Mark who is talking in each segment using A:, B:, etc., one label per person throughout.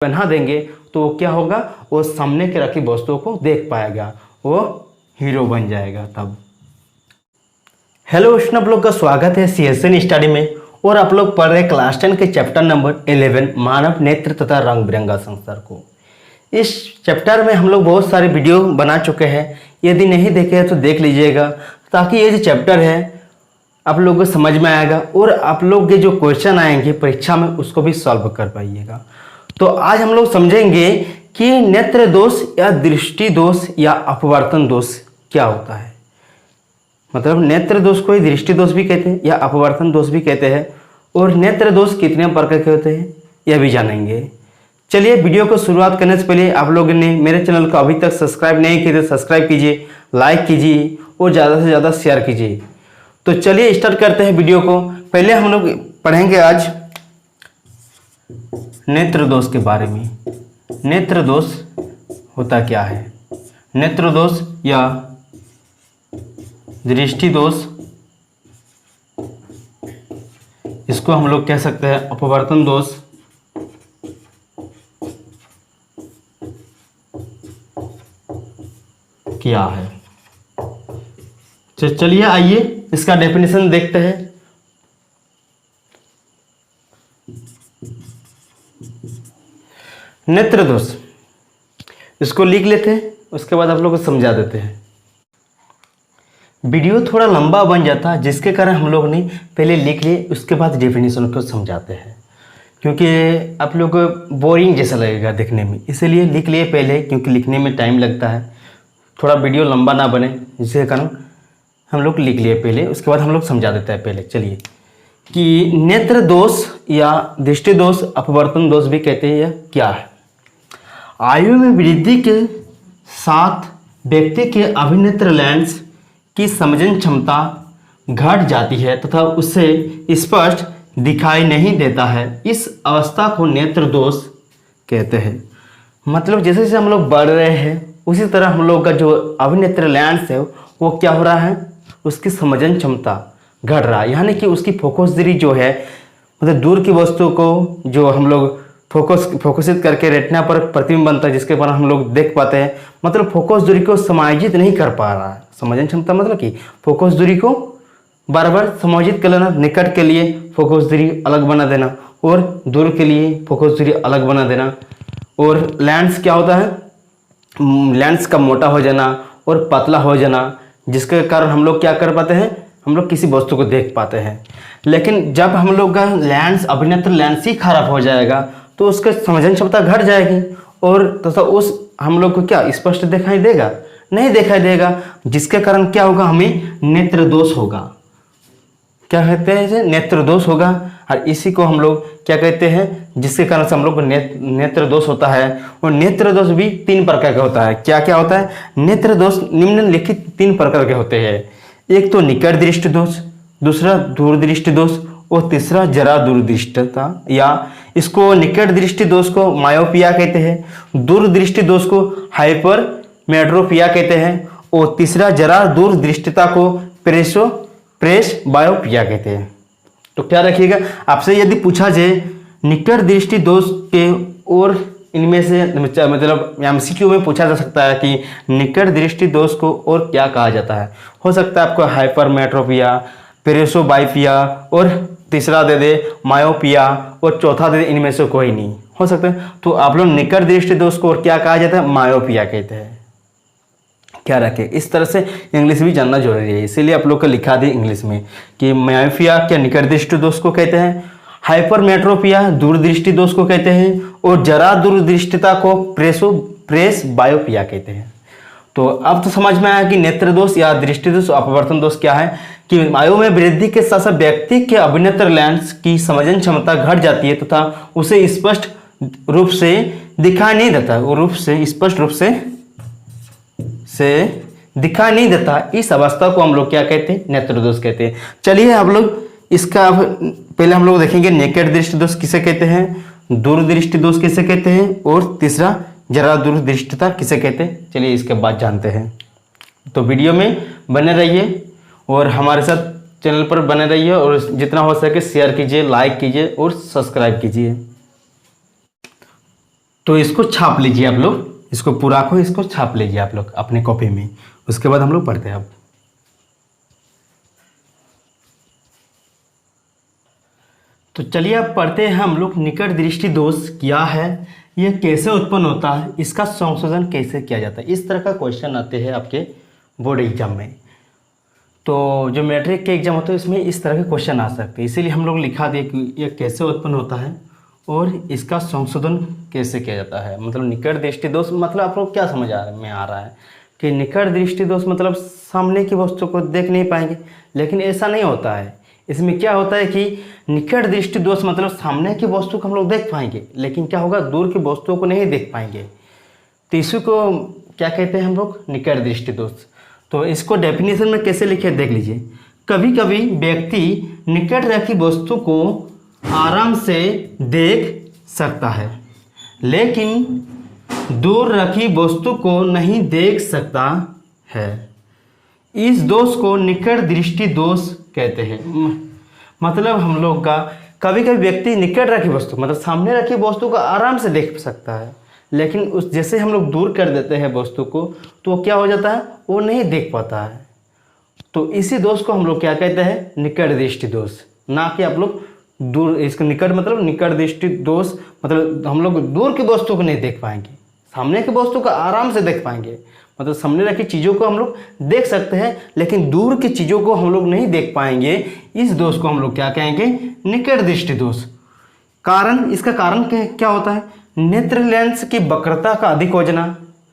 A: बना देंगे तो वो क्या होगा, वो सामने के रखी वस्तुओं को देख पाएगा, वो हीरो बन जाएगा तब। हेलो दोस्तों, आप लोग का स्वागत है CSN स्टडी में। और आप लोग पढ़ रहे क्लास 10 के चैप्टर नंबर 11 मानव नेत्र तथा रंग बिरंगा संसार को। इस चैप्टर में हम लोग बहुत सारे वीडियो बना चुके हैं, यदि नहीं देखे हैं तो देख लीजिएगा, ताकि ये जो चैप्टर है आप लोगों को समझ में आएगा और आप लोग के जो क्वेश्चन आएंगे परीक्षा में उसको भी सॉल्व कर पाइएगा। तो आज हम लोग समझेंगे कि नेत्र दोष या दृष्टि दोष या अपवर्तन दोष क्या होता है। मतलब नेत्र दोष को ही दृष्टि दोष भी कहते हैं या अपवर्तन दोष भी कहते हैं, और नेत्र दोष कितने प्रकार के होते हैं यह भी जानेंगे। चलिए वीडियो को शुरुआत करने से पहले आप लोगों ने मेरे चैनल को अभी तक सब्सक्राइब नहीं किया तो सब्सक्राइब कीजिए, लाइक कीजिए और ज़्यादा से ज़्यादा शेयर कीजिए। तो चलिए स्टार्ट करते हैं वीडियो को। पहले हम लोग पढ़ेंगे आज नेत्र दोष के बारे में। नेत्र दोष होता क्या है? नेत्र दोष या दृष्टि दोष, इसको हम लोग कह सकते हैं अपवर्तन दोष, क्या है। चलिए आइए इसका डेफिनेशन देखते हैं। नेत्र दोष, इसको लिख लेते हैं, उसके बाद आप लोग को समझा देते हैं। वीडियो थोड़ा लंबा बन जाता है, जिसके कारण हम लोग ने पहले लिख लिए, उसके बाद डेफिनेशन को समझाते हैं, क्योंकि आप लोग को बोरिंग जैसा लगेगा देखने में, इसीलिए लिख लिए पहले, क्योंकि लिखने में टाइम लगता है, थोड़ा वीडियो लंबा ना बने, जिसके कारण हम लोग लिख लिए पहले, उसके बाद हम लोग समझा देते हैं। पहले चलिए कि नेत्र दोष या दृष्टि दोष अपवर्तन दोष भी कहते हैं, यह क्या है। आयु में वृद्धि के साथ व्यक्ति के अभिनेत्र लेंस की समझन क्षमता घट जाती है तथा उसे स्पष्ट दिखाई नहीं देता है। इस अवस्था को नेत्र दोष कहते हैं। मतलब जैसे जैसे हम लोग बढ़ रहे हैं उसी तरह हम लोग का जो अभिनेत्र लेंस है वो क्या हो रहा है, उसकी समझन क्षमता घट रहा है, यानी कि उसकी फोकस दूरी जो है, मतलब दूर की वस्तु को जो हम लोग फोकसित करके रेटिना पर प्रतिबिंब बनता है, जिसके पर हम लोग देख पाते हैं, मतलब फोकस दूरी को समायोजित नहीं कर पा रहा है। समझन क्षमता मतलब कि फोकस दूरी को बार बार समायोजित कर लेना, निकट के लिए फोकस दूरी अलग बना देना और दूर के लिए फोकस दूरी अलग बना देना। और लेंस क्या होता है, लेंस का मोटा हो जाना और पतला हो जाना, जिसके कारण हम लोग क्या कर पाते हैं, हम लोग किसी वस्तु को देख पाते हैं। लेकिन जब हम लोग का लेंस अभिनेत्र लेंस ही खराब हो जाएगा तो उसका समझन क्षमता घट जाएगी और तथा उस हम लोग को क्या स्पष्ट दिखाई देगा, नहीं दिखाई देगा, जिसके कारण क्या होगा, हमें नेत्र दोष होगा। क्या कहते हैं इसे, नेत्र दोष होगा। और इसी को हम लोग क्या कहते हैं, जिसके कारण से हम लोग को नेत्र दोष होता है। और नेत्र दोष भी 3 प्रकार का होता है। क्या क्या होता है? नेत्र दोष निम्नलिखित 3 प्रकार के होते हैं। एक तो निकट दृष्टि दोष, दूसरा दूरदृष्टि दोष और तीसरा जरा दूरदृष्टता, या इसको निकट दृष्टि दोष को मायोपिया कहते हैं, दूरदृष्टि दोष को हाइपरमेट्रोपिया कहते हैं और तीसरा जरा दूरदृष्टिता को प्रेस बायोपिया कहते हैं। तो क्या रखिएगा, आपसे यदि पूछा जाए निकट दृष्टि दोष के और इनमें से मतलब MCQ में पूछा जा सकता है कि निकट दृष्टि दोष को और क्या कहा जाता है। हो सकता है आपको हाइपरमेट्रोपिया, प्रेसोबाइपिया और तीसरा दे दे मायोपिया और चौथा दे दे इनमें से कोई नहीं हो सकता है। तो आप लोग निकट दृष्टि दोष को और क्या कहा जाता है, मायोपिया कहते हैं। क्या रखे, इस तरह से इंग्लिश भी जानना जरूरी है, इसीलिए आप लोग को लिखा दी इंग्लिश में कि मायोपिया क्या निकट दृष्टि दोष को कहते हैं, हाइपरमेट्रोपिया दूरदृष्टि दोष को कहते हैं और जरा दूरदृष्टिता को प्रेस बायोपिया कहते हैं। तो अब तो समझ में आया कि नेत्र दोष या दृष्टि दोष अपवर्तन दोष क्या है, कि आयु में वृद्धि के साथ साथ व्यक्ति के अभिनेत्र लेंस की समझन क्षमता घट जाती है तथा उसे स्पष्ट रूप से दिखाई नहीं देता, वो रूप से स्पष्ट रूप से दिखाई नहीं देता। इस अवस्था को हम लोग क्या कहते हैं, नेत्र दोष कहते हैं। चलिए आप लोग इसका पहले हम लोग देखेंगे निकट दृष्टि दोष किसे कहते हैं, दूरदृष्टि दोष किसे कहते हैं और तीसरा जरा दूरदृष्टिता किसे कहते हैं। चलिए इसके बाद जानते हैं। तो वीडियो में बने रहिए और हमारे साथ चैनल पर बने रहिए और जितना हो सके शेयर कीजिए, लाइक कीजिए और सब्सक्राइब कीजिए। तो इसको छाप लीजिए आप लोग, इसको पूरा को इसको छाप लीजिए आप लोग अपने कॉपी में। उसके बाद हम लोग पढ़ते हैं अब। तो चलिए अब पढ़ते हैं हम लोग निकट दृष्टि दोष क्या है, यह कैसे उत्पन्न होता है, इसका संशोधन कैसे किया जाता है। इस तरह का क्वेश्चन आते हैं आपके बोर्ड एग्जाम में। तो जो मैट्रिक के एग्जाम होते हैं इसमें इस तरह के क्वेश्चन आ सकते हैं, इसीलिए हम लोग लिखा दिए कि यह कैसे उत्पन्न होता है और इसका संशोधन कैसे किया जाता है। मतलब निकट दृष्टि दोष मतलब आप लोग क्या समझ में आ रहा है कि निकट दृष्टि दोष मतलब सामने की वस्तु को देख नहीं पाएंगे, लेकिन ऐसा नहीं होता है। इसमें क्या होता है कि निकट दृष्टि दोष मतलब सामने की वस्तु को हम लोग देख पाएंगे, लेकिन क्या होगा, दूर की वस्तुओं को नहीं देख पाएंगे। तो इसी को क्या कहते हैं हम लोग, निकट दृष्टि दोष। तो इसको डेफिनेशन में कैसे लिखे देख लीजिए। कभी कभी व्यक्ति निकट रखी वस्तु को आराम से देख सकता है, लेकिन दूर रखी वस्तु को नहीं देख सकता है। इस दोष को निकट दृष्टि दोष कहते हैं। मतलब हम लोग का कभी कभी व्यक्ति निकट रखी वस्तु मतलब सामने रखी वस्तु को आराम से देख सकता है, लेकिन उस जैसे हम लोग दूर कर देते हैं वस्तु को तो क्या हो जाता है, वो नहीं देख पाता है। तो इसी दोष को हम लोग क्या कहते हैं, निकट दृष्टि दोष। ना कि आप लोग दूर, इसका निकट मतलब निकट दृष्टि दोष मतलब हम लोग दूर की वस्तु को नहीं देख पाएंगे, सामने की वस्तु को आराम से देख पाएंगे। मतलब सामने रखी चीज़ों को हम लोग देख सकते हैं, लेकिन दूर की चीज़ों को हम लोग नहीं देख पाएंगे। इस दोष को हम लोग क्या कहेंगे, निकट दृष्टि दोष। कारण, इसका कारण क्या होता है, नेत्र लेंस की वक्रता का अधिक हो जाना।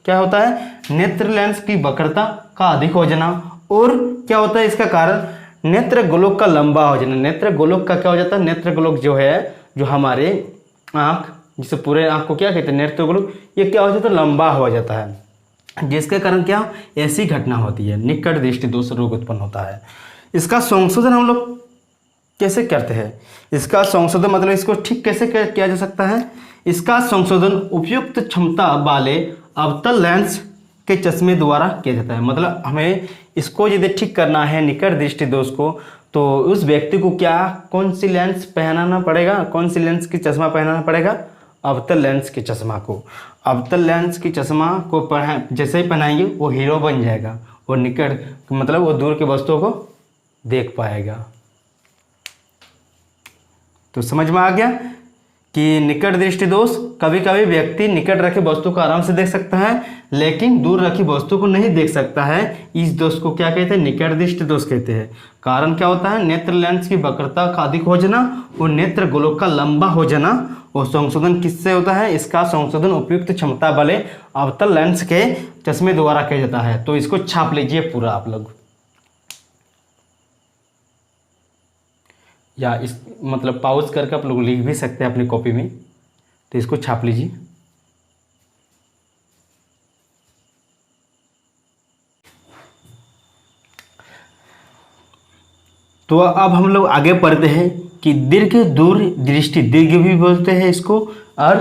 A: क्या होता है, नेत्र लेंस की वक्रता का अधिक हो जाना। और क्या होता है इसका कारण, नेत्र गोलक का लंबा हो जाना। नेत्र गोलक का क्या हो जाता है, नेत्र गोलक जो है, जो हमारे आँख, जिसे पूरे आँख को क्या कहते हैं, नेत्र गोलक, ये क्या हो जाता है, लंबा हो जाता है, जिसके कारण क्या ऐसी घटना होती है, निकट दृष्टि दोष रोग उत्पन्न होता है। इसका संशोधन हम लोग कैसे करते हैं, इसका संशोधन मतलब इसको ठीक कैसे किया जा सकता है। इसका संशोधन उपयुक्त क्षमता वाले अवतल लेंस के चश्मे द्वारा किया जाता है। मतलब हमें इसको यदि ठीक करना है निकट दृष्टि दोष को, तो उस व्यक्ति को क्या, कौन सी लेंस पहनाना पड़ेगा, कौन सी लेंस की चश्मा पहनाना पड़ेगा, अवतल लेंस के चश्मा को। अवतल लेंस की चश्मा को जैसे ही पहनाएंगे वो हीरो बन जाएगा और निकट मतलब वो दूर की वस्तुओं को देख पाएगा। तो समझ में आ गया कि निकट दृष्टि दोष, कभी कभी व्यक्ति निकट रखी वस्तु को आराम से देख सकता है, लेकिन दूर रखी वस्तु को नहीं देख सकता है। इस दोष को क्या कहते हैं, निकट दृष्टि दोष कहते हैं। कारण क्या होता है, नेत्र लेंस की वक्रता का अधिक हो जाना और नेत्र गोलक का लंबा हो जाना। और संशोधन किससे होता है, इसका संशोधन उपयुक्त क्षमता वाले अवतल लेंस के चश्मे द्वारा किया जाता है। तो इसको छाप लीजिए पूरा आप लोग, या इस मतलब पॉज करके आप लोग लिख भी सकते हैं अपनी कॉपी में। तो इसको छाप लीजिए। तो अब हम लोग आगे पढ़ते हैं कि दीर्घ दूर दृष्टि, दीर्घ भी बोलते हैं इसको और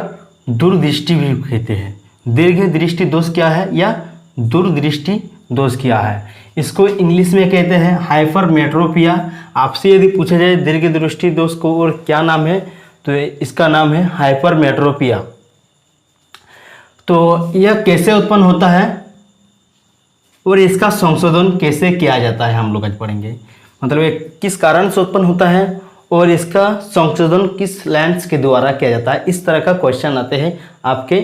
A: दूरदृष्टि भी कहते हैं। दीर्घ दृष्टि दोष क्या है या दूरदृष्टि दोष क्या है, इसको इंग्लिश में कहते हैं हाइपरमेट्रोपिया। आपसे यदि पूछा जाए दीर्घ दृष्टि दोष को और क्या नाम है, तो इसका नाम है हाइपरमेट्रोपिया। तो यह कैसे उत्पन्न होता है और इसका संशोधन कैसे किया जाता है हम लोग आज पढ़ेंगे। मतलब ये किस कारण से उत्पन्न होता है और इसका संशोधन किस लेंस के द्वारा किया जाता है। इस तरह का क्वेश्चन आते हैं आपके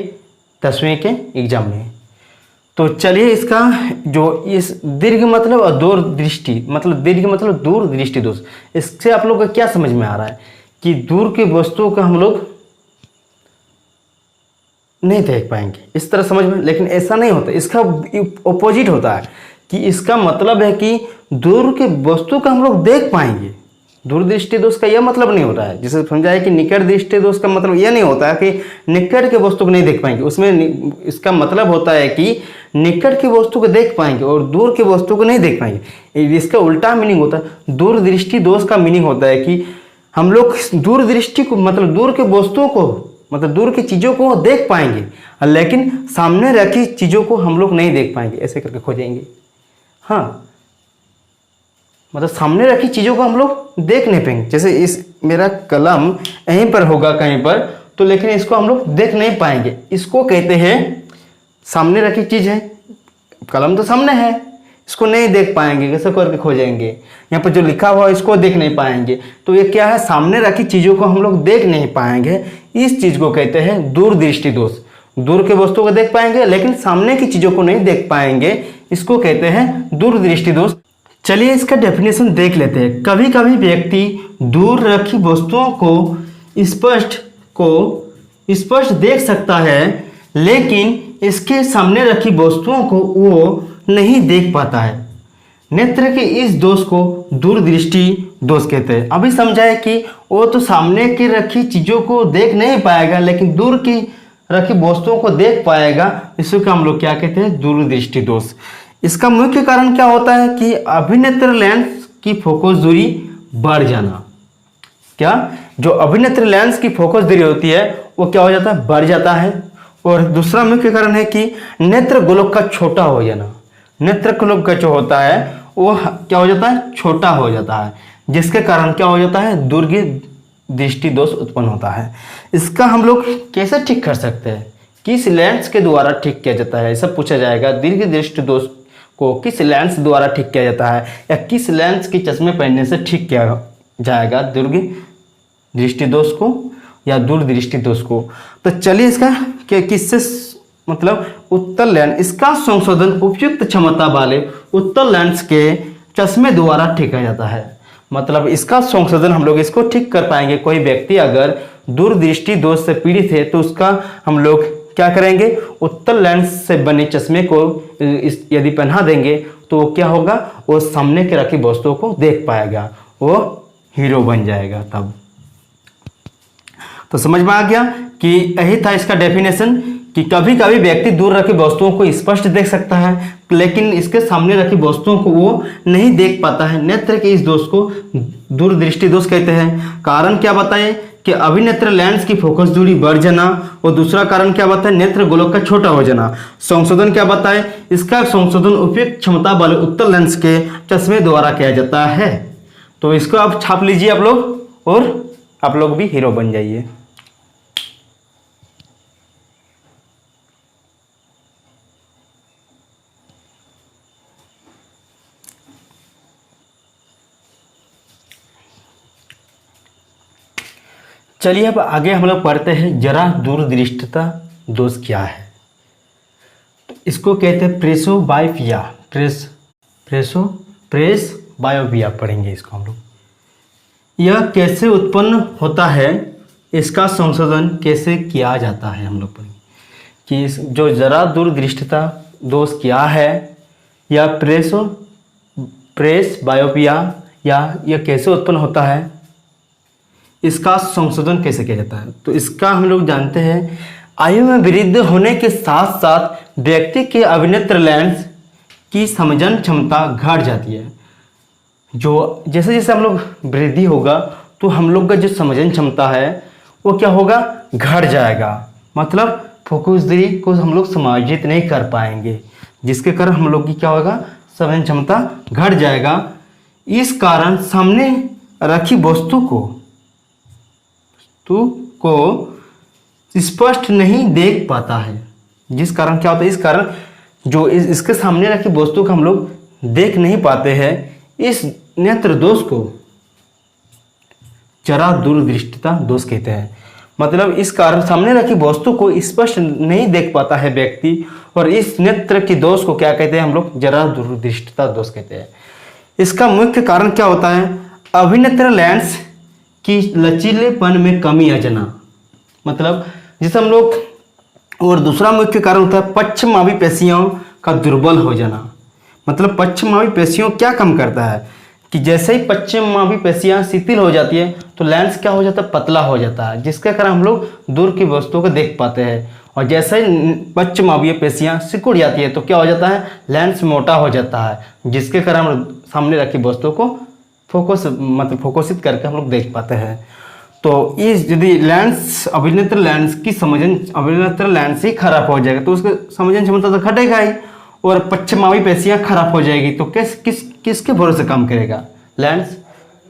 A: 10वीं के एग्जाम में। तो चलिए इसका जो इस दीर्घ मतलब और दूर दृष्टि मतलब दीर्घ मतलब दूर दृष्टि दोष, इससे आप लोग को क्या समझ में आ रहा है कि दूर की वस्तुओं को हम लोग नहीं देख पाएंगे, इस तरह समझ में। लेकिन ऐसा नहीं होता, इसका ऑपोजिट होता है कि इसका मतलब है कि दूर की वस्तु को हम लोग देख पाएंगे। दूरदृष्टि दोष का यह मतलब नहीं होता है, जिसे समझा है कि निकट दृष्टि दोष का मतलब यह नहीं होता है कि निकट के वस्तु को नहीं देख पाएंगे। उसमें इसका मतलब होता है कि निकट की वस्तु को देख पाएंगे और दूर की वस्तु को नहीं देख पाएंगे। इसका उल्टा मीनिंग होता है। दूरदृष्टि दोष का मीनिंग होता है कि हम लोग दूरदृष्टि को मतलब दूर के वस्तुओं को मतलब दूर की चीज़ों को देख पाएंगे, लेकिन सामने रखी चीज़ों को हम लोग नहीं देख पाएंगे। ऐसे करके खोजेंगे, हाँ, मतलब सामने रखी चीज़ों को हम लोग देख नहीं पाएंगे। जैसे इस मेरा कलम यहीं पर होगा कहीं पर, तो लेकिन इसको हम लोग देख नहीं पाएंगे। इसको कहते हैं सामने रखी चीज़ है, कलम तो सामने है, इसको नहीं देख पाएंगे, कैसे करके खोजेंगे। यहाँ पर जो लिखा हुआ है इसको देख नहीं पाएंगे। तो ये क्या है, सामने रखी चीज़ों को हम लोग देख नहीं पाएंगे। इस चीज़ को कहते हैं दूरदृष्टि दोष। दूर के वस्तुओं को देख पाएंगे लेकिन सामने की चीज़ों को नहीं देख पाएंगे, इसको कहते हैं दूरदृष्टि दोष। चलिए इसका डेफिनेशन देख लेते हैं। कभी कभी व्यक्ति दूर रखी वस्तुओं को स्पष्ट देख सकता है लेकिन इसके सामने रखी वस्तुओं को वो नहीं देख पाता है। नेत्र के इस दोष को दूरदृष्टि दोष कहते हैं। अभी समझाए कि वो तो सामने की रखी चीज़ों को देख नहीं पाएगा लेकिन दूर की रखी वस्तुओं को देख पाएगा, इसको हम लोग क्या कहते हैं, दूरदृष्टि दोष। इसका मुख्य कारण क्या होता है कि अभिनेत्र लेंस की फोकस दूरी बढ़ जाना। क्या, जो अभिनेत्र लेंस की फोकस दूरी होती है वो क्या हो जाता है, बढ़ जाता है। और दूसरा मुख्य कारण है कि नेत्र गोलक का छोटा हो जाना। नेत्र गोलक का जो होता है वो क्या हो जाता है, छोटा हो जाता है, जिसके कारण क्या हो जाता है, दूरदृष्टि दोष उत्पन्न होता है। इसका हम लोग कैसे ठीक कर सकते हैं, किस लेंस के द्वारा ठीक किया जाता है, ऐसा पूछा जाएगा। दीर्घदृष्टि दोष को किस लेंस द्वारा ठीक किया जाता है या किस लेंस के चश्मे पहनने से ठीक किया जाएगा दीर्घदृष्टि दोष को या दूरदृष्टि दोष को। तो चलिए इसका किससे मतलब उत्तल लेंस, इसका संशोधन उपयुक्त क्षमता वाले उत्तल लेंस के चश्मे द्वारा ठीक किया जाता है। मतलब इसका संशोधन हम लोग इसको ठीक कर पाएंगे। कोई व्यक्ति अगर दूरदृष्टि दोष से पीड़ित है तो उसका हम लोग क्या करेंगे, उत्तल लेंस से बने चश्मे को यदि पहना देंगे तो क्या होगा, वो सामने के रखी वस्तुओं को देख पाएगा, वो हीरो बन जाएगा तब। तो समझ में आ गया कि यही था इसका डेफिनेशन कि कभी कभी व्यक्ति दूर रखी वस्तुओं को स्पष्ट देख सकता है लेकिन इसके सामने रखी वस्तुओं को वो नहीं देख पाता है। नेत्र के इस दोष को दूरदृष्टि दोष कहते हैं। कारण क्या बताएं कि अभिनेत्र लेंस की फोकस दूरी बढ़ जाना, और दूसरा कारण क्या बताएं, नेत्र गोलक का छोटा हो जाना। संशोधन क्या बताएं, इसका संशोधन उपयुक्त क्षमता वाले उत्तल लेंस के चश्मे द्वारा किया जाता है। तो इसको आप छाप लीजिए आप लोग और आप लोग भी हीरो बन जाइए। चलिए अब आगे हम लोग पढ़ते हैं जरा दूरदृष्टता दोष क्या है। तो इसको कहते हैं प्रेसोबायोपिया। प्रेसोबायोपिया पढ़ेंगे इसको हम लोग। यह कैसे उत्पन्न होता है, इसका संशोधन कैसे किया जाता है हम लोग पढ़ेंगे कि जो जरा दूरदृष्टता दोष क्या है या प्रेसबायोपिया या यह कैसे उत्पन्न होता है, इसका संशोधन कैसे किया जाता है। तो इसका हम लोग जानते हैं आयु में वृद्धि होने के साथ साथ व्यक्ति के अभिनेत्र लेंस की समझन क्षमता घट जाती है। जो जैसे जैसे हम लोग वृद्धि होगा तो हम लोग का जो समझन क्षमता है वो क्या होगा, घट जाएगा। मतलब फोकस दूरी को हम लोग समायोजित नहीं कर पाएंगे, जिसके कारण हम लोग की क्या होगा, समझन क्षमता घट जाएगा। इस कारण सामने रखी वस्तु को स्पष्ट नहीं देख पाता है। जिस कारण क्या होता है, इस कारण जो इसके सामने रखी वस्तु को हम लोग देख नहीं पाते हैं, इस नेत्र दोष को जरा दूरदृष्टता दोष कहते हैं। मतलब इस कारण सामने रखी वस्तु को स्पष्ट नहीं देख पाता है व्यक्ति, और इस नेत्र की दोष को क्या कहते हैं हम लोग, जरा दूरदृष्टता दोष कहते हैं। इसका मुख्य कारण क्या होता है, अभिनेत्र लेंस की लचीलेपन में कमी आ जाना। मतलब जिसे हम लोग, और दूसरा मुख्य कारण होता है पश्चमावी पेशियों का दुर्बल हो जाना। मतलब पश्चमावी पेशियों क्या कम करता है कि जैसे ही पश्चिमावी पेशियां शिथिल हो जाती है तो लेंस क्या हो जाता है, पतला हो जाता है, जिसके कारण हम लोग दूर की वस्तुओं को देख पाते हैं। और जैसे ही पश्चिमावी पेशियां सिकुड़ जाती है तो क्या हो जाता है, लेंस मोटा हो जाता है, जिसके कारण हम सामने रखी वस्तुओं को फोकसित करके हम लोग देख पाते हैं। तो इस यदि लेंस अभिनेत्र लेंस ही खराब हो जाएगा तो उसके समझन क्षमता तो घटेगा ही, और पश्चिमावी पेशियां खराब हो जाएगी तो किसके भरोसे काम करेगा लेंस,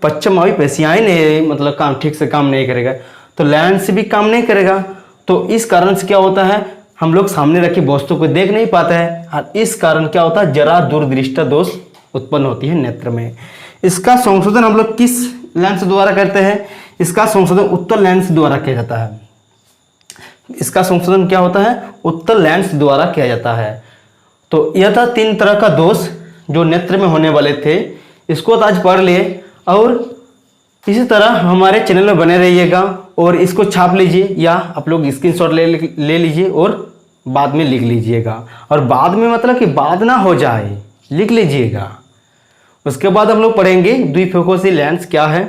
A: पश्चिमावी पेशियां ही नहीं, मतलब ठीक से काम नहीं करेगा। तो लेंस भी काम नहीं करेगा। तो इस कारण से क्या होता है, हम लोग सामने रखी वस्तु को देख नहीं पाते हैं, और इस कारण क्या होता है, जरा दूरदृष्टि दोष उत्पन्न होती है नेत्र में। इसका संशोधन हम लोग किस लेंस द्वारा करते हैं, इसका संशोधन उत्तल लेंस द्वारा किया जाता है। इसका संशोधन क्या होता है, उत्तल लेंस द्वारा किया जाता है। तो यह था 3 तरह का दोष जो नेत्र में होने वाले थे, इसको तो आज पढ़ लिए। और इसी तरह हमारे चैनल में बने रहिएगा और इसको छाप लीजिए या आप लोग स्क्रीनशॉट ले लीजिए और बाद में लिख लीजिएगा। और बाद में मतलब कि बाद ना हो जाए, लिख लीजिएगा। उसके बाद हम लोग पढ़ेंगे द्विफोकसी लेंस क्या है,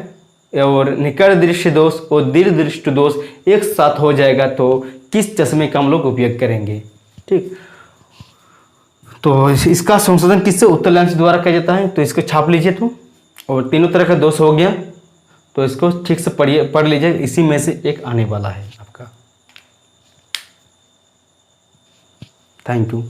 A: और निकट दृष्टि दोष और दीर्घ दृष्टि दोष एक साथ हो जाएगा तो किस चश्मे का हम लोग उपयोग करेंगे। ठीक, तो इसका संशोधन किससे, उत्तल लेंस द्वारा किया जाता है। तो इसको छाप लीजिए तो, और तीनों तरह का दोष हो गया, तो इसको ठीक से पढ़ लीजिए, इसी में से एक आने वाला है आपका। Thank you.